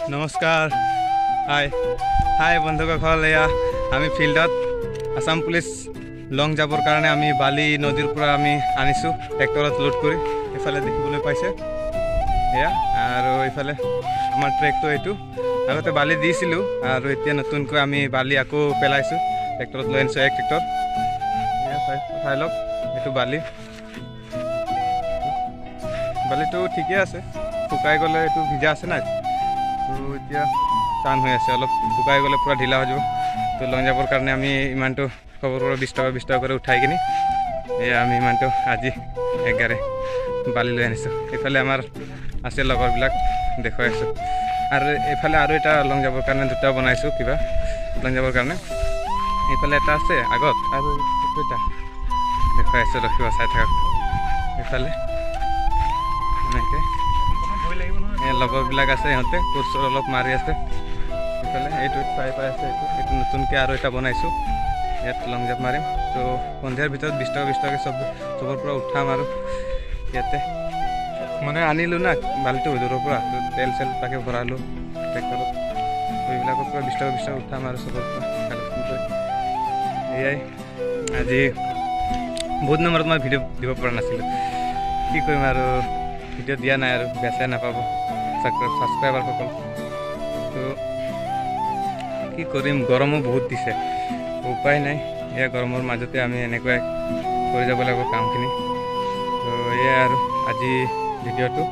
নমস্কাৰ হাই হাই বন্ধুসকল এয়া আমি ফিল্ডত আসাম পুলিচ লং যাবৰ কাৰণে আমি বালি নদীৰ পৰা আমি আনিছো ট্ৰেক্টৰত লোড কৰি এফালে দেখিবলৈ পাইছে এয়া আৰু এফালে আমাৰ ট্ৰেক্টৰ এইটো আগতে বালি দিছিলো আৰু এতিয়া নতুনকৈ আমি বালি আকৌ পেলাইছো ট্ৰেক্টৰত লৈ আনিছো এক ট্ৰেক্টৰ এয়া চাই লওক এইটো বালিটো ঠিকে আছে শুকাই গ'লে এইটো ভিজা আছে না তো এতিয়া টান হৈ আছে অলপ শুকাই গ'লে পুৰা ঢিলা হৈ যাব তো লং যাবৰ কাৰণে আমি ইমানটো খবৰ পৰা 20 টকা কৰি উঠাই কিনি এয়া আমি ইমানটো আজি এগাৰে বালি লৈ আনিছোঁ এইফালে আমাৰ আছে লগৰবিলাক দেখুৱাই আছোঁ আৰু এইফালে আৰু এটা লং যাবৰ কাৰণে দুটা বনাইছোঁ কিবা লং যাবৰ কাৰণে এইফালে এটা আছে আগত আৰু এটা দেখুৱাই আছোঁ ৰখিব চাই থাকক এইফালে এনেকৈ লগৰবিলাক আছে সিহঁতে কোৰ্চ অলপ মাৰি আছে এইফালে এইটো পাই আছে এইটো নতুনকৈ আৰু এটা বনাইছোঁ ইয়াত লং জাম্প মাৰিম তো সন্ধিয়াৰ ভিতৰত 20 টকা চবৰ পৰা উঠাম আৰু ইয়াতে মানে আনিলোঁ না বালিটো দূৰৰ পৰা তো তেল চেল তাকে ভৰালোঁ ট্ৰেক্টৰত তো এইবিলাকৰ পৰা 20 টকা উঠাম আৰু চবৰ পৰা কালেকশ্যন কৰি এয়াই আজি বহুত নম্বৰত মই ভিডিঅ' দিব পৰা নাছিলোঁ কি কৰিম আৰু ভিডিঅ' দিয়া নাই আৰু বেচাই নাপাব ছাবস্ক্ৰাইবাৰসকল তো কি কৰিম গৰমো বহুত দিছে উপায় নাই এয়া গৰমৰ মাজতে আমি এনেকৈ কৰি যাব লাগিব কামখিনি তো এয়াই আৰু আজি ভিডিঅ'টো